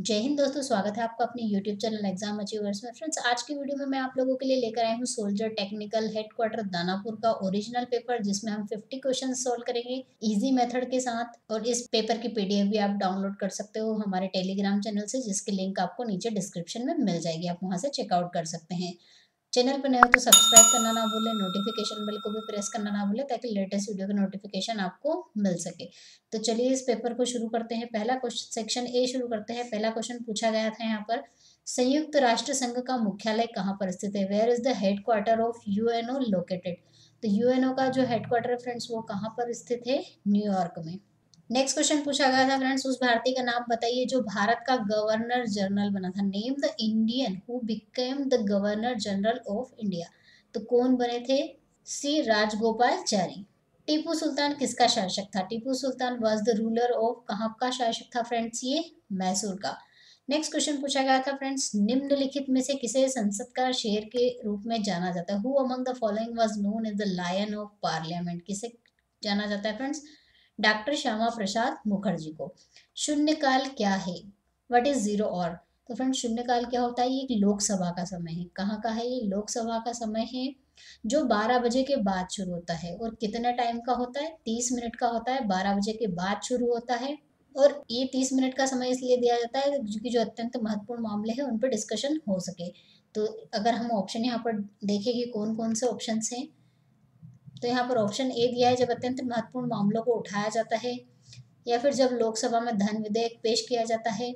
जय हिंद दोस्तों, स्वागत है आपका अपने यूट्यूब चैनल एग्जाम अचीवर्स में। फ्रेंड्स, आज की वीडियो में मैं आप लोगों के लिए लेकर आई हूँ सोल्जर टेक्निकल हेडक्वार्टर दानापुर का ओरिजिनल पेपर, जिसमें हम 50 क्वेश्चन सॉल्व करेंगे इजी मेथड के साथ। और इस पेपर की पीडीएफ भी आप डाउनलोड कर सकते हो हमारे टेलीग्राम चैनल से, जिसकी लिंक आपको नीचे डिस्क्रिप्शन में मिल जाएगी। आप वहाँ से चेकआउट कर सकते हैं। चैनल पर नए हो तो सब्सक्राइब करना ना भूलें, नोटिफिकेशन बेल को भी प्रेस करना ना भूलें, ताकि लेटेस्ट वीडियो का नोटिफिकेशन आपको मिल सके। तो चलिए इस पेपर को शुरू करते हैं। पहला क्वेश्चन सेक्शन ए शुरू करते हैं। पहला क्वेश्चन पूछा गया था यहाँ पर, संयुक्त राष्ट्र संघ का मुख्यालय कहाँ पर स्थित है? Where is the headquarter of UNO located? तो यूएनओ का जो हेडक्वार्टर है फ्रेंड्स, वो कहाँ पर स्थित है? न्यूयॉर्क में। नेक्स्ट क्वेश्चन पूछा गया था फ्रेंड्स, उस भारतीय का नाम बताइए जो भारत का गवर्नर जनरल बना था। Name the Indian who became the governor general of India. तो कौन बने थे? सी राजगोपालचारी। टीपू सुल्तान किसका शासक था? Tipu Sultan was the ruler of, कहाँ का शासक था फ्रेंड्स? ये मैसूर का। नेक्स्ट क्वेश्चन पूछा गया था फ्रेंड्स, निम्नलिखित में से किसे संसद का शेर के रूप में जाना जाता है? Who among the following was known as the lion of parliament? किसे जाना जाता है फ्रेंड्स? डॉक्टर श्यामा प्रसाद मुखर्जी को। शून्यकाल क्या है? व्हाट इज जीरो और? तो फ्रेंड्स, शून्यकाल क्या होता है? ये एक लोकसभा का समय है। कहाँ का है ये? लोकसभा का समय है, जो 12 बजे के बाद शुरू होता है। और कितना टाइम का होता है? 30 मिनट का होता है। 12 बजे के बाद शुरू होता है। और ये 30 मिनट का समय इसलिए दिया जाता है क्योंकि जो अत्यंत महत्वपूर्ण मामले हैं उन पर डिस्कशन हो सके। तो अगर हम ऑप्शन यहाँ पर देखें कि कौन कौन से ऑप्शन हैं, तो यहाँ पर ऑप्शन ए दिया है, जब अत्यंत महत्वपूर्ण मामलों को उठाया जाता है, या फिर जब लोकसभा में धन विधेयक पेश किया जाता है,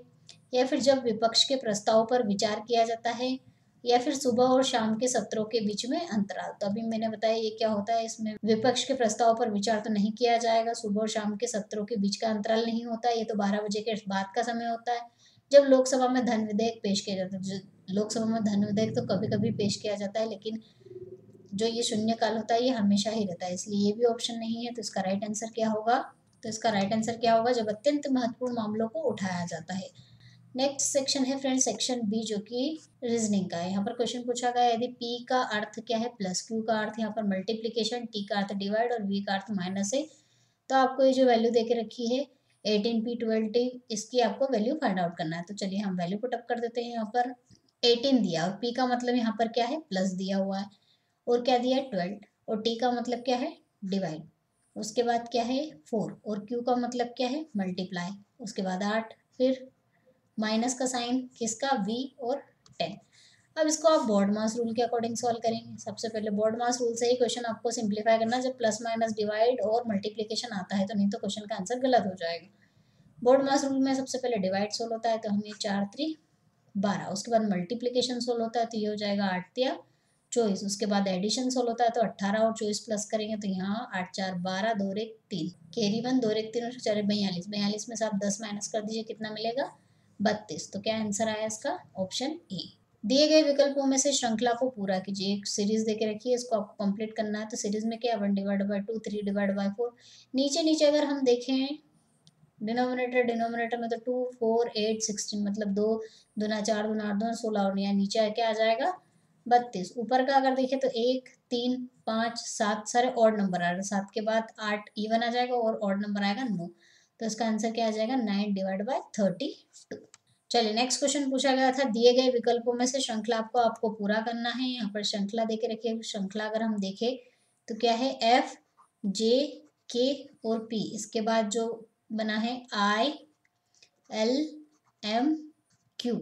या फिर जब विपक्ष के प्रस्ताव पर विचार किया जाता है, या फिर सुबह और शाम के सत्रों के बीच में अंतराल। तो अभी मैंने बताया ये क्या होता है। इसमें विपक्ष के प्रस्ताव पर विचार तो नहीं किया जाएगा, सुबह और शाम के सत्रों के बीच का अंतराल नहीं होता, ये तो 12 बजे के बाद का समय होता है। जब लोकसभा में धन विधेयक पेश किया जाता है, लोकसभा में धन विधेयक तो कभी कभी पेश किया जाता है, लेकिन जो ये शून्यकाल होता है ये हमेशा ही रहता है, इसलिए ये भी ऑप्शन नहीं है। तो इसका राइट आंसर क्या होगा? तो इसका राइट आंसर क्या होगा? जब अत्यंत महत्वपूर्ण मामलों को उठाया जाता है। नेक्स्ट सेक्शन है फ्रेंड्स सेक्शन बी, जो कि रीजनिंग का है। यहाँ पर क्वेश्चन पूछा गया है, यदि पी का अर्थ क्या है प्लस, क्यू का अर्थ यहाँ पर मल्टीप्लीकेशन, टी का अर्थ डिवाइड और वी का अर्थ माइनस है, तो आपको ये जो वैल्यू दे के रखी है 18p 12t, इसकी आपको वैल्यू फाइंड आउट करना है। तो चलिए हम वैल्यू पुट अप कर देते हैं। यहाँ पर 18 दिया, और पी का मतलब यहाँ पर क्या है? प्लस दिया हुआ है। और क्या दिया है? 12। और टी का मतलब क्या है? डिवाइड। उसके बाद क्या है? 4। और क्यू का मतलब क्या है? मल्टीप्लाई। उसके बाद 8, फिर माइनस का साइन, किसका? वी और 10। अब इसको आप बोर्ड मास रूल के अकॉर्डिंग सॉल्व करेंगे। सबसे पहले बोर्ड मास रूल से ही क्वेश्चन आपको सिंप्लीफाई करना, जब प्लस माइनस डिवाइड और मल्टीप्लीकेशन आता है, तो नहीं तो क्वेश्चन का आंसर गलत हो जाएगा। बोर्ड मास रूल में सबसे पहले डिवाइड सोल्व होता है, तो हमें 4 3 12। उसके बाद मल्टीप्लीकेशन सोल्व होता है, तो ये हो जाएगा 8 या 24। उसके बाद एडिशन सोल्व होता है, तो 18 और 24 प्लस करेंगे, तो यहाँ 8 4 12 2 1 3, कैरी 1 2 1 3 और 4 42। 42 में से आप 10 माइनस कर दीजिए, कितना मिलेगा? 32। तो क्या आंसर आया इसका? Option A. दिए गए विकल्पों में से श्रृंखला को पूरा कीजिए। एक सीरीज देके रखी है, इसको आपको कंप्लीट करना है। तो सीरीज में क्या? 1/2, 3 डिवाइड बाई 4। नीचे नीचे अगर हम देखें, डिनोमिनेटर में तो 2 4 8 16, मतलब 2 दूना 4 दूना 8 दूना 16, और यहाँ नीचे क्या आ जाएगा? 32। ऊपर का अगर देखें तो 1 3 5 7 सारे ऑड नंबर आ रहे हैं। 7 के बाद 8 इवन आ जाएगा, और ऑड नंबर आएगा 9। तो इसका आंसर क्या आ जाएगा? 9/32। चलिए नेक्स्ट क्वेश्चन पूछा गया था, दिए गए विकल्पों में से श्रृंखला आपको पूरा करना है। यहाँ पर श्रृंखला देके रखिए। श्रृंखला अगर हम देखें तो क्या है? एफ जे के और पी, इसके बाद जो बना है आई एल एम क्यू,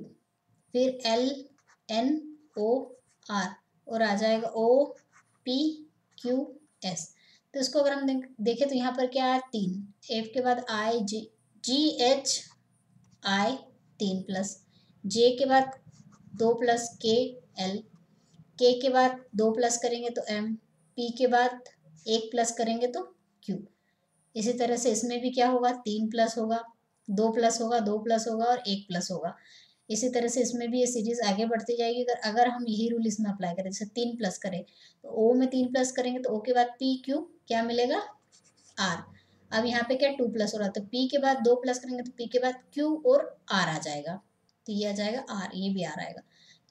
फिर एल एन ओ आर, और आ जाएगा ओ पी क्यू एस। तो इसको अगर हम देखें तो यहाँ पर क्या है? 3। एफ के बाद आई जी एच आई, 3 प्लस, जे के बाद 2 प्लस के एल, के के बाद 2 प्लस करेंगे तो एम, पी के बाद 1 प्लस करेंगे तो क्यू। इसी तरह से इसमें भी क्या होगा? 3 प्लस होगा, 2 प्लस होगा, 2 प्लस होगा और 1 प्लस होगा। इसी तरह से इसमें भी ये सीरीज आगे बढ़ती जाएगी। अगर हम यही रूल इसमें अप्लाई करें, जैसे 3 प्लस करें तो ओ में 3 प्लस करेंगे तो ओ के बाद पी क्यू, क्या मिलेगा? आर। अब यहाँ पे क्या? 2 प्लस हो रहा है, तो पी के बाद 2 प्लस करेंगे तो पी के बाद क्यू और आर आ जाएगा। तो ये आ जाएगा आर, ये भी आर आएगा।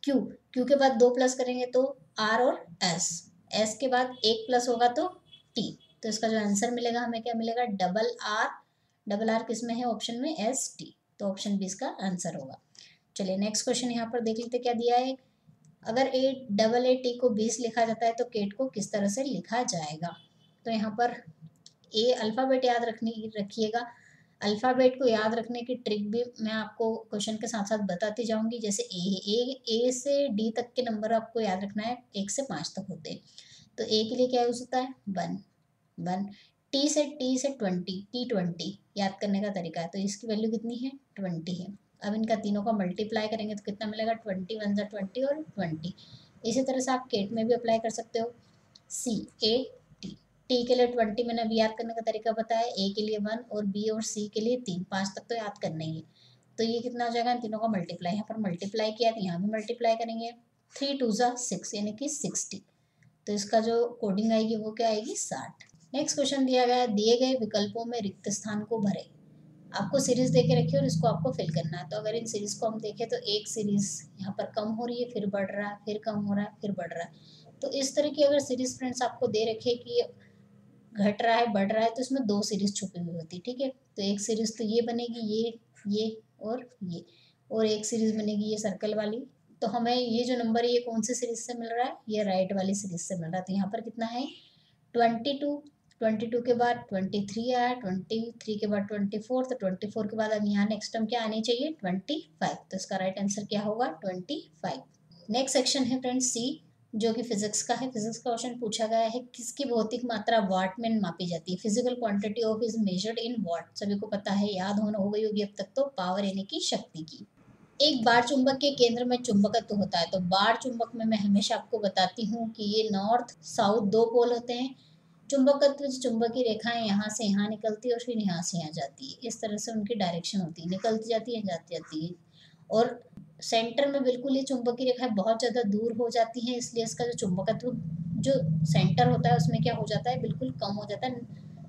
क्यू, क्यू के बाद 2 प्लस करेंगे तो आर और एस, एस के बाद 1 प्लस होगा तो टी। तो इसका जो आंसर मिलेगा हमें क्या मिलेगा? Double R. डबल आर किस में है? ऑप्शन में एस टी। तो ऑप्शन बी इसका आंसर होगा। चलिए नेक्स्ट क्वेश्चन यहाँ पर देख लेते क्या दिया है। अगर AAAT को 20 लिखा जाता है तो केट को किस तरह से लिखा जाएगा। तो यहाँ पर अल्फ़ाबेट याद रखिएगा। अल्फ़ाबेट को याद रखने की ट्रिक भी मैं आपको क्वेश्चन के साथ साथ बताती जाऊंगी। जैसे ए से डी तक के नंबर आपको याद रखना है, 1 से 5 तक होते हैं। तो ए के लिए क्या यूज होता है 1। टी से 20 याद करने का तरीका है। तो इसकी वैल्यू कितनी है 20 है। अब इनका तीनों का मल्टीप्लाई करेंगे तो कितना मिलेगा 20 1 20 और 20। इसी तरह से आप केट में भी अप्लाई कर सकते हो। CAT, टी के लिए 20 मैंने अभी याद करने का तरीका बताया, ए के लिए 1 और बी और सी के लिए 3, 5 तक तो याद करना ही है। तो ये कितना हो जाएगा, इन तीनों का मल्टीप्लाई, यहाँ पर मल्टीप्लाई किया तो यहाँ भी मल्टीप्लाई करेंगे। 3 2 6 यानी कि 60। तो इसका जो कोडिंग आएगी वो क्या आएगी 60। नेक्स्ट क्वेश्चन दिया गया है, दिए गए विकल्पों में रिक्त स्थान को भरे। आपको सीरीज दे के रखी है और इसको आपको फिल करना है। तो अगर इन सीरीज को हम देखें तो एक सीरीज यहाँ पर कम हो रही है, फिर बढ़ रहा है, फिर कम हो रहा है, फिर बढ़ रहा है। तो इस तरह की अगर सीरीज फ्रेंड्स आपको दे रखे कि घट रहा है बढ़ रहा है तो इसमें 2 सीरीज छुपी हुई होती है। ठीक है, तो एक सीरीज तो ये बनेगी, ये और एक सीरीज बनेगी ये सर्कल वाली। तो हमें ये जो नंबर है ये कौन सी सीरीज से मिल रहा है, ये राइट वाली सीरीज से मिल रहा है। तो यहाँ पर कितना है 22 के बाद 23 आया, 23 के बाद 24, तो 24 के बाद अब यहाँ नेक्स्ट टर्म क्या आनी चाहिए 25। तो इसका राइट आंसर क्या होगा 25। नेक्स्ट सेक्शन है फ्रेंड्स सी, जो कि फिजिक्स का है। फिजिक्स का क्वेश्चन पूछा गया है, किसकी भौतिक मात्रा वाट में मापी जाती है। Physical quantity of is measured in watt. सभी को पता है, याद होना हो गई होगी अब तक तो, पावर यानी कि शक्ति की। एक बार चुंबक के केंद्र में चुंबकत्व होता है। तो बार चुंबक में मैं हमेशा आपको बताती हूँ कि ये नॉर्थ साउथ 2 पोल होते हैं। चुंबकत्व चुंबकीय रेखाएं यहाँ से यहाँ निकलती है और फिर यहाँ से यहाँ जाती है। इस तरह से उनकी डायरेक्शन होती है, निकलती जाती है जाती जाती है। और सेंटर में बिल्कुल ये चुंबकीय रेखाएं बहुत ज़्यादा दूर हो जाती हैं, इसलिए इसका जो चुंबकत्व जो सेंटर होता है उसमें क्या हो जाता है, बिल्कुल कम हो जाता है,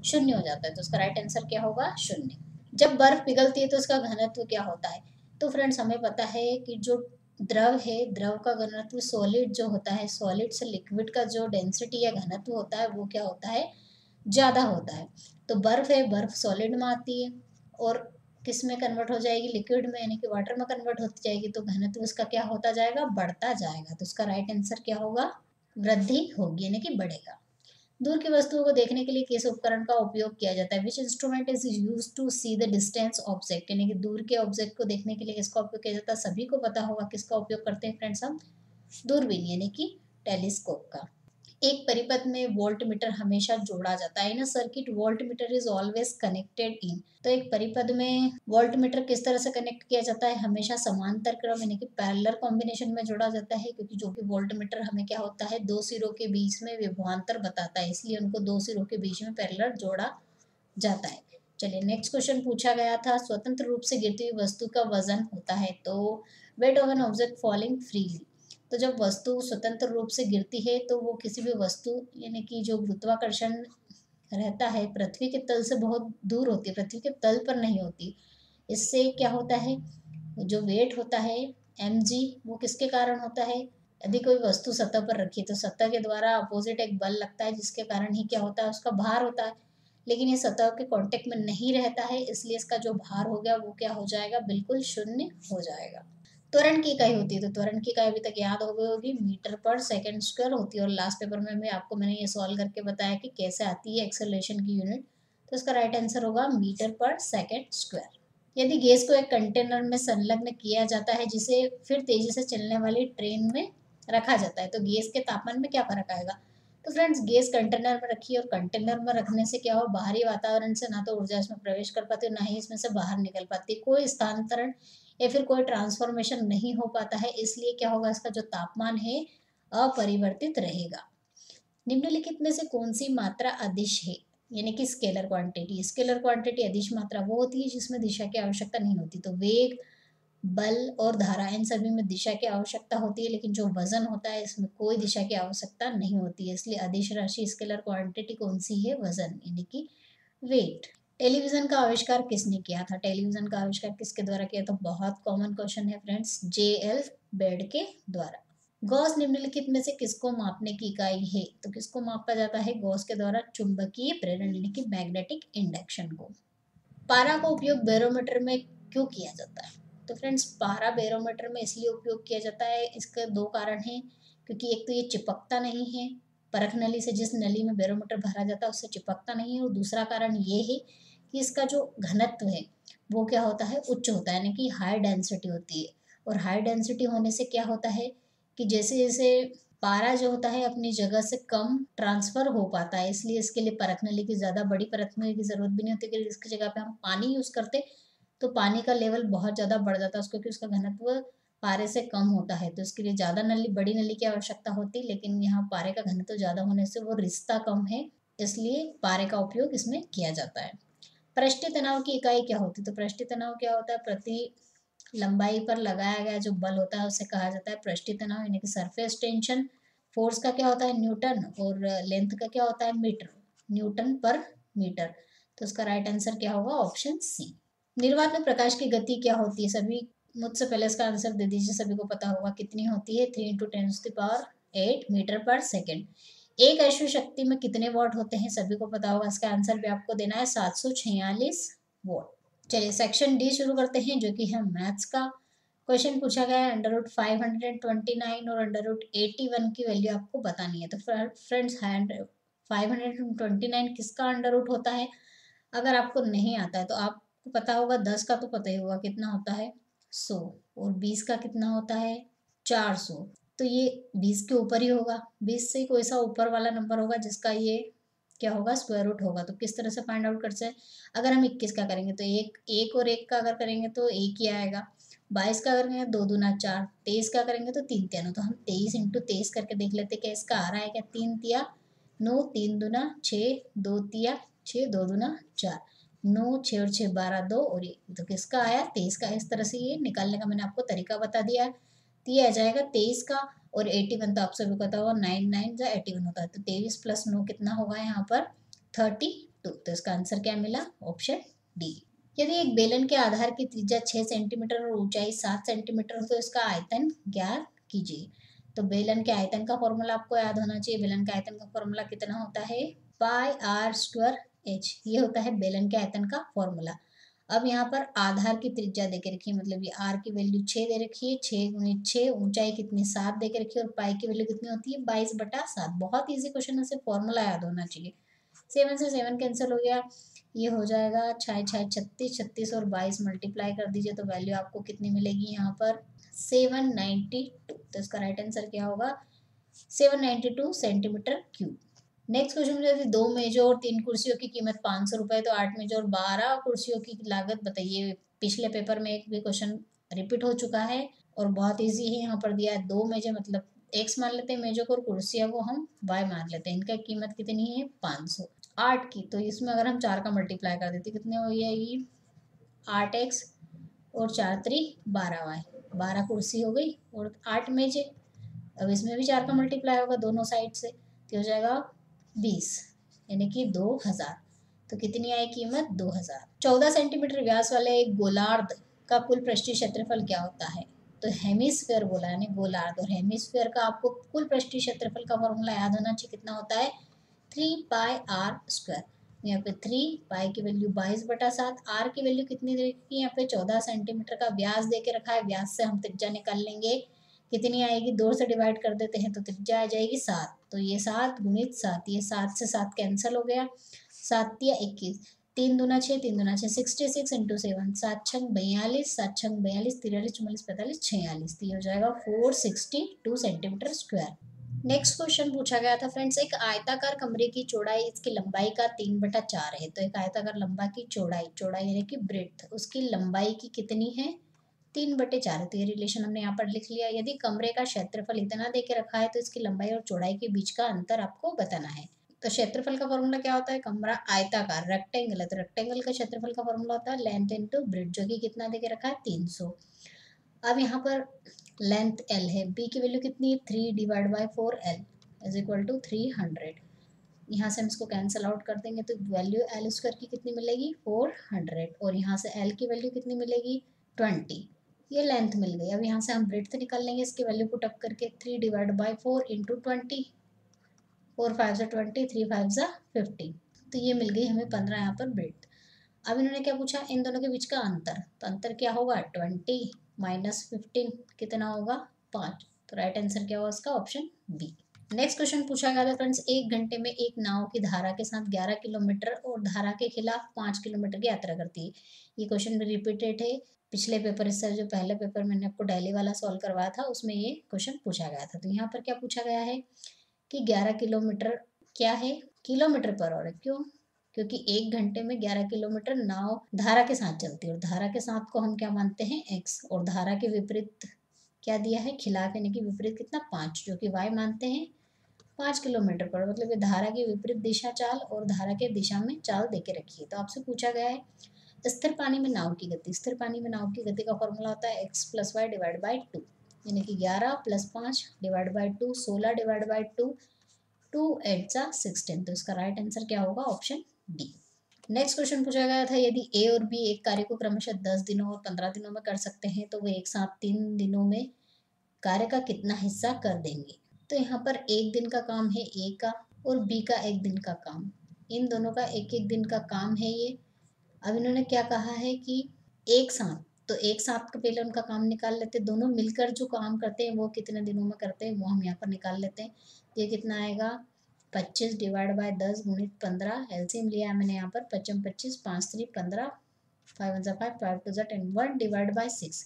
शून्य हो जाता है। तो उसका राइट आंसर क्या होगा 0। जब बर्फ पिघलती है तो उसका घनत्व क्या होता है। तो फ्रेंड्स हमें पता है कि जो द्रव है, द्रव का घनत्व सॉलिड जो होता है, सॉलिड से लिक्विड का जो डेंसिटी या घनत्व होता है वो क्या होता है ज़्यादा होता है। तो बर्फ है, बर्फ सॉलिड में आती है और किस में कन्वर्ट हो जाएगी लिक्विड में, यानी कि वाटर में कन्वर्ट होती जाएगी। तो घनत्व उसका क्या होता जाएगा बढ़ता जाएगा। तो उसका राइट आंसर क्या होगा वृद्धि होगी यानी कि बढ़ेगा। दूर की वस्तुओं को देखने के लिए किस उपकरण का उपयोग किया जाता है। Which instrument is use to see the distance object, यानी कि दूर के ऑब्जेक्ट को देखने के लिए किसका उपयोग किया जाता है। सभी को पता होगा किसका उपयोग करते हैं फ्रेंड्स हम, दूरबीन यानी कि टेलीस्कोप का। एक परिपथ में वोल्ट मीटर हमेशा जोड़ा जाता है। In circuit voltmeter is always connected in. तो एक परिपथ में वोल्ट मीटर किस तरह से कनेक्ट किया जाता है, हमेशा समांतर क्रम यानी कि पैरेलल कॉम्बिनेशन में जोड़ा जाता है। क्योंकि जो कि वोल्ट मीटर हमें क्या होता है 2 सिरों के बीच में विभवांतर बताता है, इसलिए उनको 2 सिरों के बीच में पैरेलल जोड़ा जाता है। चलिए नेक्स्ट क्वेश्चन पूछा गया था, स्वतंत्र रूप से गिरती हुई वस्तु का वजन होता है। तो weight of an object falling freely. तो जब वस्तु स्वतंत्र रूप से गिरती है तो वो किसी भी वस्तु यानी कि जो गुरुत्वाकर्षण रहता है पृथ्वी के तल से बहुत दूर होती है, पृथ्वी के तल पर नहीं होती। इससे क्या होता है, जो वेट होता है mg वो किसके कारण होता है, यदि कोई वस्तु सतह पर रखी है तो सतह के द्वारा अपोजिट एक बल लगता है जिसके कारण ही क्या होता है उसका भार होता है। लेकिन ये सतह के कांटेक्ट में नहीं रहता है, इसलिए इसका जो भार हो गया वो क्या हो जाएगा बिल्कुल शून्य हो जाएगा। त्वरण की इकाई होती है। तो त्वरण की इकाई अभी तक याद हो गई होगी, मीटर पर सेकंड स्क्वायर होती है। और लास्ट पेपर में भी आपको मैंने ये सॉल्व करके बताया कि कैसे आती है एक्सेलरेशन की यूनिट। तो इसका राइट आंसर होगा मीटर पर सेकंड स्क्वायर। यदि गैस को एक कंटेनर में संलग्न किया जाता है जिसे फिर तेजी से चलने वाली ट्रेन में रखा जाता है, तो गैस के तापमान में क्या फर्क आएगा। तो फ्रेंड्स गैस कंटेनर में रखी है और कंटेनर में रखने से क्या हो, बाहरी वातावरण से ना तो ऊर्जा इसमें प्रवेश कर पाती है ना ही इसमें से बाहर निकल पाती है, कोई स्थानांतरण या फिर कोई ट्रांसफॉर्मेशन नहीं हो पाता है। इसलिए क्या होगा, इसका जो तापमान है अपरिवर्तित रहेगा। निम्नलिखित में से कौन सी मात्रा अदिश है, यानी कि स्केलर क्वांटिटी। स्केलर क्वांटिटी अदिश मात्रा वो होती है जिसमें दिशा की आवश्यकता नहीं होती। तो वेग, बल और धारा इन सभी में दिशा की आवश्यकता होती है, लेकिन जो वजन होता है इसमें कोई दिशा की आवश्यकता नहीं होती है। इसलिए अदिश राशि स्केलर क्वांटिटी कौन सी है, वजन यानी कि वेट। टेलीविजन का आविष्कार किसने किया था। टेलीविजन का आविष्कार किसके द्वारा किया था, बहुत कॉमन क्वेश्चन है फ्रेंड्स, JL बेड के द्वारा। गॉस निम्नलिखित में से किसको मापने की इकाई है। तो किसको मापा जाता है गॉस के द्वारा, चुंबकीय प्रेरण यानी कि मैग्नेटिक इंडक्शन को। पारा का उपयोग बैरोमीटर में क्यों किया जाता है? तो फ्रेंड्स, पारा बैरोमीटर में इसलिए उपयोग किया जाता है, इसके दो कारण हैं। क्योंकि एक तो ये चिपकता नहीं है, परख नली से जिस नली में बैरोमीटर भरा जाता है उससे चिपकता नहीं है, और दूसरा कारण ये है कि इसका जो घनत्व है वो क्या होता है, उच्च होता है, यानी कि हाई डेंसिटी होती है। और हाई डेंसिटी होने से क्या होता है कि जैसे जैसे पारा जो होता है अपनी जगह से कम ट्रांसफर हो पाता है, इसलिए इसके लिए परख नली की ज़्यादा बड़ी परख नली की ज़रूरत भी नहीं होती। कि इसकी जगह पे हम पानी यूज़ करते तो पानी का लेवल बहुत ज़्यादा बढ़ जाता है, क्योंकि उसका घनत्व पारे से कम होता है, तो इसके लिए ज़्यादा नली, बड़ी नली की आवश्यकता होती। लेकिन यहाँ पारे का घनत्व ज़्यादा होने से वो रिश्ता कम है, इसलिए पारे का उपयोग इसमें किया जाता है। पृष्ठीय तनाव की इकाई क्या होती है? तो पृष्ठीय तनाव क्या होता है? प्रति लंबाई पर लगाया गया जो बल होता है उसे कहा जाता है पृष्ठीय तनाव, यानी कि सरफेस टेंशन। फोर्स का क्या होता है? न्यूटन। और लेंथ का क्या होता है? Metre, newton per metre. तो इसका राइट आंसर क्या होगा? Option C. निर्वात में प्रकाश की गति क्या होती है? सभी मुझसे पहले इसका आंसर दे दीजिए, सभी को पता होगा कितनी होती है? 3 × 10⁸ मीटर पर सेकेंड। एक अश्व शक्ति में कितने वॉट होते हैं? सभी को पता होगा, इसका आंसर भी आपको देना है 746 वॉट। चलिए सेक्शन डी शुरू करते हैं, जो कि है मैथ्स का। क्वेश्चन पूछा गया है √529 और √81 की वैल्यू आपको बतानी है। तो फ्रेंड्स, 529 किसका अंडर रूट होता है? अगर आपको नहीं आता है तो आपको पता होगा, 10 का तो पता ही होगा कितना होता है, 100। और 20 का कितना होता है? 400। तो ये 20 के ऊपर ही होगा, 20 से कोई सा ऊपर वाला नंबर होगा जिसका ये क्या होगा? स्क्वायर रूट होगा। तो किस तरह से फाइंड आउट कर सकते हैं? अगर हम 21 का करेंगे तो एक एक और एक का अगर करेंगे तो एक ही आएगा। 22 का करेंगे 2 दूना 4, 23 का करेंगे तो 3 तिया 9। तो हम 23 × 23 करके देख लेते क्या इसका आ रहा है क्या? 3 तिया 9, 3 दूना 6, 2 तिया 6, 2 दूना 4, 9, 6 और 6 12, 2 और 1। तो किसका आया? 23 का। इस तरह से ये निकालने का मैंने आपको तरीका बता दिया है। तो ये आ जाएगा 23 का। और 81 तो आप सभी को पता होगा, 9 9 जा 81 होता है। तो 23 + 9 कितना होगा यहाँ पर? 32। तो इसका आंसर क्या मिला? Option D. यदि एक बेलन के आधार की त्रिज्या 6 सेंटीमीटर और ऊंचाई 7 सेंटीमीटर हो तो इसका आयतन ज्ञात कीजिए। तो बेलन के आयतन का फॉर्मूला आपको याद होना चाहिए। बेलन के आयतन का फॉर्मूला कितना होता है? πr²h। ये होता है बेलन के आयतन का फॉर्मूला। अब यहाँ पर आधार की त्रिज्या दे के रखी है, मतलब ये आर की वैल्यू 6 दे रखी है, 6 × 6। ऊंचाई कितनी? 7 दे के रखी है। और पाई की वैल्यू कितनी होती है? 22/7। बहुत ईजी क्वेश्चन है, सिर्फ फॉर्मूला याद होना चाहिए। 7 से 7 कैंसिल हो गया, ये हो जाएगा 6 6 36, 36 और 22 मल्टीप्लाई कर दीजिए तो वैल्यू आपको कितनी मिलेगी यहाँ पर? 792। तो इसका राइट आंसर क्या होगा? 792 सेंटीमीटर क्यूब। नेक्स्ट क्वेश्चन में यदि 2 मेजों और 3 कुर्सियों की कीमत 500 रुपए तो 8 मेजों और 12 कुर्सियों की लागत बताइए। पिछले पेपर में एक भी क्वेश्चन रिपीट हो चुका है और बहुत इजी है। यहाँ पर दिया है 2 मेजें, मतलब एक्स मान लेते हैं मेजों को, और कुर्सियों को हम वाई मान लेते हैं। इनका कीमत कितनी है? 500। 8 की, तो इसमें अगर हम 4 का मल्टीप्लाई कर देते कितने हो जाएगी? 8x और 4 3 12y। 12 कुर्सी हो गई और 8 मेजे। अब इसमें भी 4 का मल्टीप्लाई होगा दोनों साइड से, तो हो जाएगा 20, यानी कि 2000। तो कितनी आई कीमत? 2000। 14 सेंटीमीटर व्यास वाले एक गोलार्ध का कुल पृष्ठीय क्षेत्रफल क्या होता है? तो हेमिस्फेयर बोला है, गोलार्ध। और हेमिस्फेयर का आपको कुल पृष्ठीय क्षेत्रफल का फॉर्मूला याद होना चाहिए। कितना होता है? 3πr²। यहाँ पे 3, पाई की वैल्यू 22/7, आर की वैल्यू कितनी दे रखी है? यहाँ पे 14 सेंटीमीटर का व्यास दे के रखा है। व्यास से हम त्रिज्या निकाल लेंगे, कितनी आएगी? 2 से डिवाइड कर देते हैं तो त्रिज्या आ जाएगी 7। तो ये 7 × 7, ये 7 से 7 कैंसिल हो गया, 7 तिया 21, 3 दूना 6, 3 दूना 6, 66 × 7, 7 छंग 42, 7 छंग 42, 43 44 45 46। तो ये हो जाएगा 462 सेंटीमीटर स्क्वायर। नेक्स्ट क्वेश्चन पूछा गया था फ्रेंड्स, एक आयताकार कमरे की चौड़ाई इसकी लंबाई का 3/4 है। तो एक आयताकार लंबा की चौड़ाई, चौड़ाई यानी कि ब्रेड्थ, उसकी लंबाई की कितनी है? 3/4 है। तो ये रिलेशन हमने यहाँ पर लिख लिया। यदि कमरे का क्षेत्रफल इतना दे के रखा है तो इसकी लंबाई और चौड़ाई के बीच का अंतर आपको बताना है। तो क्षेत्रफल का फॉर्मूला क्या होता है? कमरा आयताकार, रेक्टेंगल है तो रेक्टेंगल का क्षेत्रफल का फॉर्मूला होता है लेंथ इनटू ब्रेड्थ, जो कि कितना दे के रखा है? 300। अब यहाँ पर लेंथ L है, B की वैल्यू कितनी है? 3/4L = 300। यहाँ से हम इसको कैंसिल आउट कर देंगे तो वैल्यू L² की कितनी मिलेगी? 400। और यहाँ से L की वैल्यू कितनी मिलेगी? 20। ये लेंथ मिल गई। अब यहाँ से हम ब्रेड्थ निकाल लेंगे, इसकी वैल्यू पुट अप करके 3/4 × 20, 4 5 20, 3 5 50। तो ये मिल गई हमें 15 यहाँ पर ब्रेड्थ। अब इन्होंने क्या पूछा, इन दोनों के बीच का अंतर, तो अंतर क्या होगा 20 माइनस 15 कितना होगा 5। तो राइट आंसर क्या होगा इसका ऑप्शन बी। नेक्स्ट क्वेश्चन पूछा गया था फ्रेंड्स, एक घंटे में एक नाव की धारा के साथ 11 किलोमीटर और धारा के खिलाफ 5 किलोमीटर की यात्रा करती है। ये क्वेश्चन भी रिपीटेड है, पिछले पेपर इससे जो पहले पेपर मैंने आपको डेली वाला सॉल्व करवाया था उसमें ये क्वेश्चन पूछा गया था। तो यहाँ पर क्या पूछा गया है कि 11 किलोमीटर क्या है, किलोमीटर पर आवर है। क्यों? क्योंकि एक घंटे में 11 किलोमीटर नाव धारा के साथ चलती है और धारा के साथ को हम क्या मानते हैं x, और धारा के विपरीत क्या दिया है खिलाफ, यानी कि विपरीत कितना 5, जो कि y मानते हैं 5 किलोमीटर पर, मतलब ये धारा की विपरीत दिशा चाल और धारा के दिशा में चाल देके रखी है। तो आपसे पूछा गया है स्थिर पानी में नाव की गति, स्थिर पानी में नाव की गति का फॉर्मूला होता है x plus Y divide by 2, यानी कि 11 plus 5 divide by 2, 16 divide by 2, 2 8 जा 16। तो इसका राइट आंसर क्या होगा ऑप्शन डी। नेक्स्ट क्वेश्चन पूछा गया था, यदि ए और बी एक कार्य को क्रमशः 10 दिनों और 15 दिनों में कर सकते हैं तो वे एक साथ 3 दिनों में कार्य का कितना हिस्सा कर देंगे। तो यहाँ पर एक दिन का काम है ए का और बी का एक दिन का काम, इन दोनों का एक एक दिन का काम है ये। अब इन्होंने क्या कहा है कि एक साथ, तो एक साथ का पहले उनका काम निकाल लेते हैं, दोनों मिलकर जो काम करते हैं वो कितने दिनों में करते हैं वो हम यहाँ पर निकाल लेते हैं। ये कितना आएगा 25 डिवाइड बाय 10 गुणित 15, एलसीएम लिया है मैंने यहाँ पर 25 25 5 3 15, 5 1 5 5 2 10 1 डिवाइड बाय 6।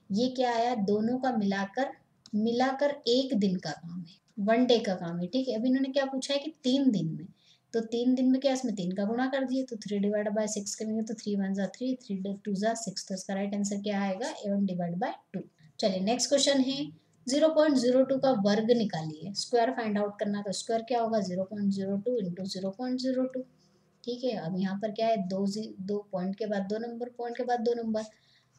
ये क्या आया, दोनों का मिलाकर मिलाकर एक दिन का काम है, 1 डे का काम है। ठीक है, अब इन्होंने क्या पूछा है कि 3 दिन में, तो 3 दिन में क्या इसमें 3 का गुणा कर दिए, तो 3 डिवाइड बाय 6 करेंगे तो 3 1 जा 3, 3 2 जा 6। तो इसका राइट आंसर क्या आएगा 1 डिवाइड बाय 2। चलिए नेक्स्ट क्वेश्चन है 0.02 का वर्ग निकालिए, स्क्वायर फाइंड आउट करना, तो स्क्वायर क्या होगा 0.02 इंटू 0.02। ठीक है, अब यहाँ पर क्या है दो पॉइंट के बाद 2 नंबर, पॉइंट के बाद 2 नंबर,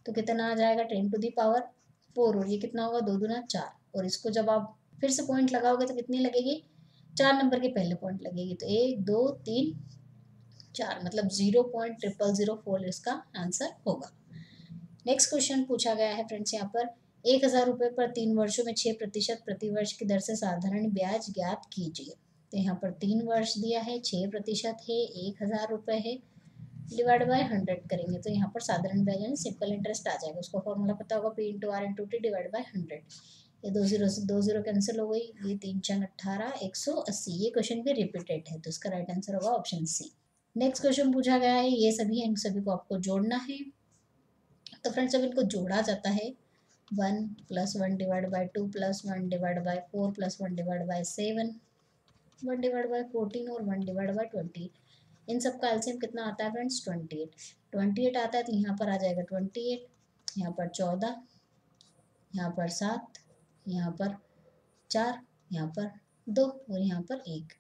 तो कितना आ जाएगा 10 टू दी पावर 4, और ये कितना होगा 2 दूना 4, और इसको जब आप फिर से पॉइंट लगाओगे तो कितनी लगेगी 4 नंबर के पहले पॉइंट लगेगी, तो 1 2 3 4, मतलब 0.0004 इसका आंसर होगा। नेक्स्ट क्वेश्चन पूछा गया है फ्रेंड्स यहाँ पर 1000 रुपये पर 3 वर्षों में 6% प्रतिवर्ष की दर से साधारण ब्याज ज्ञात कीजिए। तो यहाँ पर 3 वर्ष दिया है, 6% है, 1000 रुपये है, डिवाइड बाय 100 करेंगे तो यहाँ पर साधारण ब्याज यानी सिंपल इंटरेस्ट आ जाएगा। उसका फॉर्मूला पता होगा P into R into T divide by 100। ये 2 जीरो से 2 जीरो कैंसिल हो गई, ये 3 4 18 180। ये क्वेश्चन भी रिपीटेड है, तो इसका राइट आंसर होगा ऑप्शन सी। नेक्स्ट क्वेश्चन पूछा गया है, ये सभी है, इन सभी को आपको जोड़ना है। तो फ्रेंड्स जब इनको जोड़ा जाता है 1 plus 1 divide by 2 plus 1 divide by 4 plus 1 divide by 7, 1 divide by 14 और 1 डिवाइड बाई 20, इन सब का एलसीएम कितना आता है फ्रेंड्स 28 आता है। तो यहाँ पर आ जाएगा 28, यहाँ पर 14, यहाँ पर 7, यहाँ पर 4, यहाँ पर 2 और यहाँ पर 1।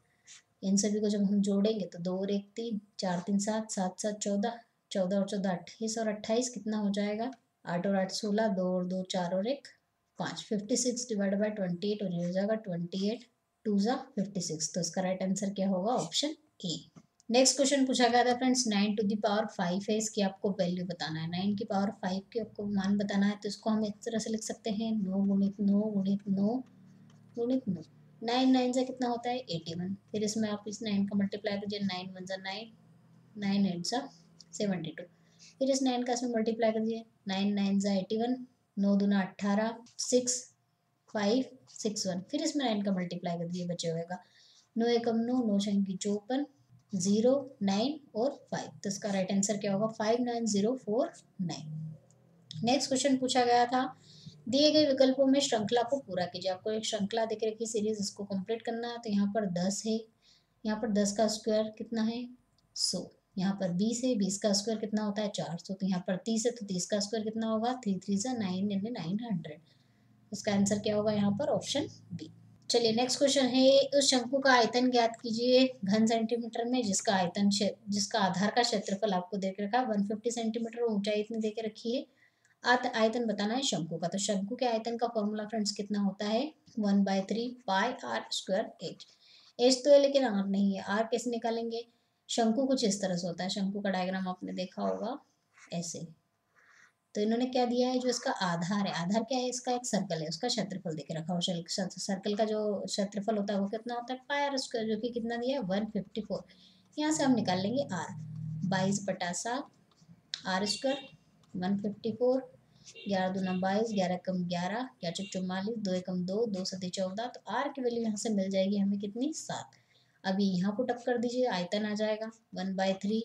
इन सभी को जब हम जोड़ेंगे तो 2 और 1 3, 4 3 7, 7 7 14, 14 और 14 28, और 28 कितना हो जाएगा 8 और 8 16, 2 और 2 4 और 1 5, 56 डिवाइड बाई 28, और ये हो जाएगा 28 2 जा 56। तो इसका राइट आंसर क्या होगा ऑप्शन ए। नेक्स्ट क्वेश्चन पूछा गया था फ्रेंड्स 9 टू द पावर 5 है, इसकी आपको वैल्यू बताना है, 9 की पावर 5 की आपको मान बताना है। तो इसको हम इस तरह से लिख सकते हैं 9 गुणित 9 गुणित 9 गुणित 9, 9 9 से कितना होता है 81, फिर इसमें आप इस 9 का मल्टीप्लाई कीजिए, 9 1 जा 9, 9 8 जा 72, फिर इस 9 का इसमें मल्टीप्लाई कर दीजिए, 9 9 जा 81, 9 दूना 18, 6 5 6 1, फिर इसमें 9 का मल्टीप्लाई कर दीजिए, बचे हुए का 9 एकम 9, 9 छंग 54, 0 9 और 5। तो इसका राइट आंसर क्या होगा 59049। नेक्स्ट क्वेश्चन पूछा गया था, दिए गए विकल्पों में श्रृंखला को पूरा कीजिए। आपको एक श्रृंखला दिख रही है सीरीज, इसको कंप्लीट करना है। तो यहाँ पर 10 है, यहाँ पर 10 का स्क्वायर कितना है 100, यहाँ पर 20 है, 20 का स्क्वायर कितना होता है 400, तो यहाँ पर 30 है, तो 30 का स्क्वायर कितना होगा 3 3 जा 9 यानी 900। इसका आंसर क्या होगा यहाँ पर ऑप्शन बी। चलिए नेक्स्ट क्वेश्चन है, उस शंकु का आयतन ज्ञात कीजिए घन सेंटीमीटर में जिसका आधार का क्षेत्रफल आपको दे के रखा है 150 सेंटीमीटर, ऊंचाई इतनी दे के रखी है। आयतन बताना है शंकु का। तो शंकु के आयतन का फॉर्मूला फ्रेंड्स कितना होता है 1/3 पाई आर स्क्वायर एच। एच तो है लेकिन आर नहीं है, आर कैसे निकालेंगे, शंकु कुछ इस तरह से होता है, शंकु का डायग्राम आपने देखा होगा ऐसे। तो इन्होंने क्या दिया है, जो इसका आधार है, आधार क्या है इसका एक सर्कल है, उसका क्षेत्रफल देके रखा हो, सर्कल का जो क्षेत्रफल होता है वो कितना होता है पाई आर स्क्वायर, जो कि कितना दिया है 154। यहाँ से हम निकाल लेंगे आर 22/7 आर स्क्वायर 154, 11 दूना 22, 11 कम 11, 11 चौक 44, 2 एकम 2, 2 सती 14। तो आर की वैल्यू यहाँ से मिल जाएगी हमें कितनी, 7। अभी यहाँ पुट अप कर दीजिए, आयतन आ जाएगा 1/3,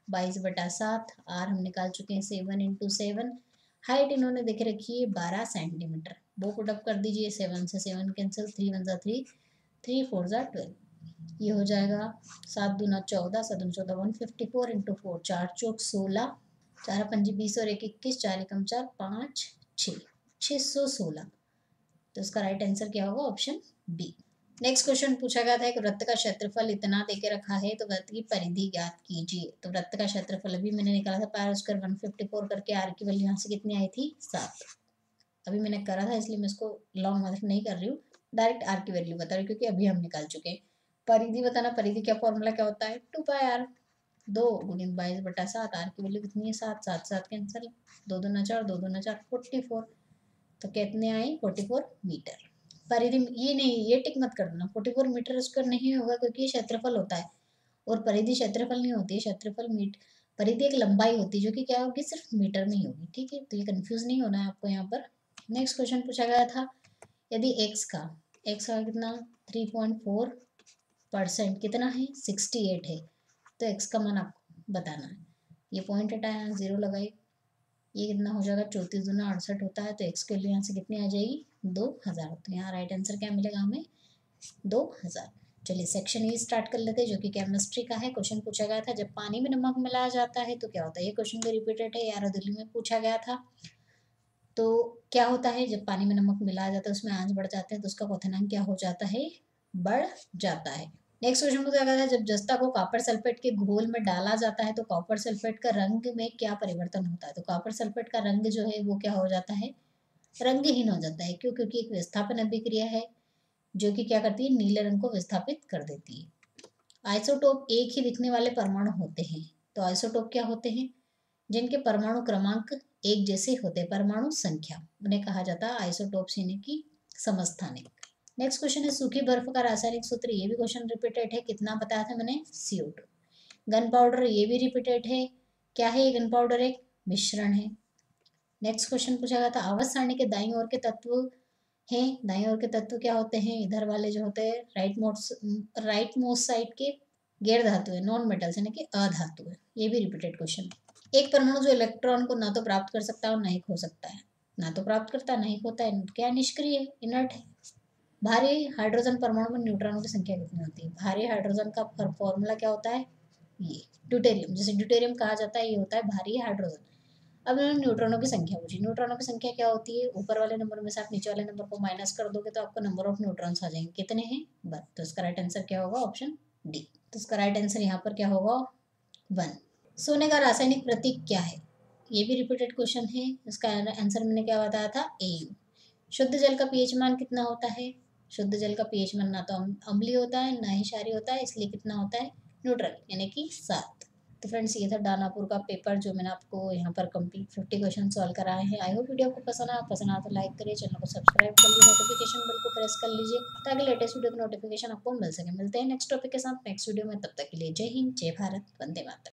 22/7। आर हम निकाल चुके हैं 7 इंटू 7। हाइट इन्होंने देख रखी है 12 सेंटीमीटर, वो पुट अप कर दीजिए, 7 से 7 कैंसिल, 3 1 3, 3 4 12, ये हो जाएगा 7 दूना 14, 7 दूना 14, 154 इंटू 4, 4 चौक 16, 4 पंजी 20 और 1 21, 4 एकम 4, 5 6, 616। तो इसका राइट आंसर क्या होगा, ऑप्शन बी। नेक्स्ट क्वेश्चन पूछा गया था, एक वृत्त का क्षेत्रफल इतना देके रखा है तो वृत्त की परिधि ज्ञात कीजिए। तो वृत्त का क्षेत्रफल अभी मैंने निकाला था, पायर स्क्वायर 154 करके, आर की वैल्यू यहाँ से कितनी आई थी, 7। अभी मैंने करा था इसलिए मैं इसको लॉन्ग मेथड नहीं कर रही हूँ, डायरेक्ट आर की वैल्यू बता रही हूँ क्योंकि अभी हम निकाल चुके हैं। परिधि बताना, परिधि का फॉर्मूला क्या होता है, 2πr, 2 गुणित 22/7, आर की वैल्यू कितनी है, 7, 7 7 कैंसिल, 2 दूना 4, 2 दूना 4, 44। तो कितने आई, 44 मीटर। परिधि ये नहीं, ये टिक मत कर देना, 44 मीटर स्क्वायर नहीं होगा क्योंकि ये क्षेत्रफल होता है और परिधि क्षेत्रफल नहीं होती है। क्षेत्रफल परिधि एक लंबाई होती है जो कि क्या होगी, सिर्फ मीटर में ही होगी, ठीक है। तो ये कंफ्यूज नहीं होना है आपको यहाँ पर। नेक्स्ट क्वेश्चन पूछा गया था, यदि x का कितना 3.4% कितना है, 68 है, तो x का मान आपको बताना है। ये पॉइंट हटाया, 0 लगाए, ये कितना हो जाएगा, 34 दूना 68 होता है, तो x के लिए यहाँ से कितनी आ जाएगी, 2000। तो यहाँ राइट आंसर क्या मिलेगा हमें, 2000। चलिए सेक्शन ए स्टार्ट कर लेते हैं जो कि केमिस्ट्री का है। क्वेश्चन पूछा गया था, जब पानी में नमक मिलाया जाता है तो क्या होता है। ये क्वेश्चन भी रिपीटेड है, 11 दिल्ली में पूछा गया था। तो क्या होता है, जब पानी में नमक मिलाया जाता है उसमें आंच बढ़ जाते हैं तो उसका क्वथनांक क्या हो जाता है, बढ़ जाता है। नेक्स्ट क्वेश्चन पूछा गया था, जब जस्ता को कॉपर सल्फेट के घोल में डाला जाता है तो कॉपर सल्फेट का रंग में क्या परिवर्तन होता है। तो कॉपर सल्फेट का रंग जो है वो क्या हो जाता है, रंगहीन हो जाता है। क्यों, क्योंकि एक विस्थापन अभिक्रिया है जो कि क्या करती है, नीले रंग को विस्थापित कर देती है। आइसोटोप एक ही दिखने वाले परमाणु होते हैं। तो आइसोटोप क्या होते हैं, जिनके परमाणु क्रमांक एक जैसे होते हैं, परमाणु संख्या, उन्हें कहा जाता है आइसोटोप्स, यानी कि समस्थानिक। नेक्स्ट क्वेश्चन है, सूखी बर्फ का रासायनिक सूत्र। ये भी क्वेश्चन रिपीटेड है, कितना बताया था मैंने, CO2। गन पाउडर, ये भी रिपीटेड है, क्या है ये, गन पाउडर एक मिश्रण है। नेक्स्ट क्वेश्चन पूछा गया था, आवर्त सारणी के दाईं ओर के तत्व हैं। दाईं ओर के तत्व क्या होते हैं, इधर वाले जो होते हैं राइट मोस्ट साइड के गैर धातु है, नॉन मेटल्स यानी कि अधातु है। ये भी रिपीटेड क्वेश्चन। एक परमाणु जो इलेक्ट्रॉन को ना तो प्राप्त कर सकता है और ना ही खो सकता है, ना तो प्राप्त करता है ना ही खोता है, क्या निष्क्रिय है, इनर्ट है। भारी हाइड्रोजन परमाणु में न्यूट्रॉनों की संख्या कितनी होती है। भारी हाइड्रोजन का फॉर्मूला क्या होता है, ये ड्यूटेरियम, जैसे ड्यूटेरियम कहा जाता है, ये होता है भारी हाइड्रोजन। अब इन्होंने न्यूट्रॉनों की संख्या पूछी। न्यूट्रॉनों की संख्या क्या होती है, ऊपर वाले नंबर में से आप नीचे वाले नंबर को माइनस कर दोगे तो आपको नंबर ऑफ न्यूट्रॉन्स आ जाएंगे, कितने हैं, 1। तो इसका राइट आंसर क्या होगा, ऑप्शन डी। तो इसका राइट आंसर यहाँ पर क्या होगा, 1। सोने का रासायनिक प्रतीक क्या है, ये भी रिपीटेड क्वेश्चन है। इसका आंसर मैंने क्या बताया था, Au। शुद्ध जल का पीएच मान कितना होता है। शुद्ध जल का पीएच मान ना तो अम्लीय होता है ना ही क्षारीय होता है, इसलिए कितना होता है, न्यूट्रल, यानी कि 7। तो फ्रेंड्स ये था दानापुर का पेपर जो मैंने आपको यहाँ पर कंप्लीट 50 क्वेश्चन सॉल्व कराए हैं। आई होप वीडियो आपको पसंद आया, पसंद आया तो लाइक करिए, चैनल को सब्सक्राइब कर लीजिए, नोटिफिकेशन बेल को प्रेस कर लीजिए ताकि लेटेस्ट वीडियो की नोटिफिकेशन आपको मिल सके। मिलते हैं नेक्स्ट टॉपिक के साथ नेक्स्ट वीडियो में, तब तक के लिए जय हिंद, जय भारत, वंदे मातरम।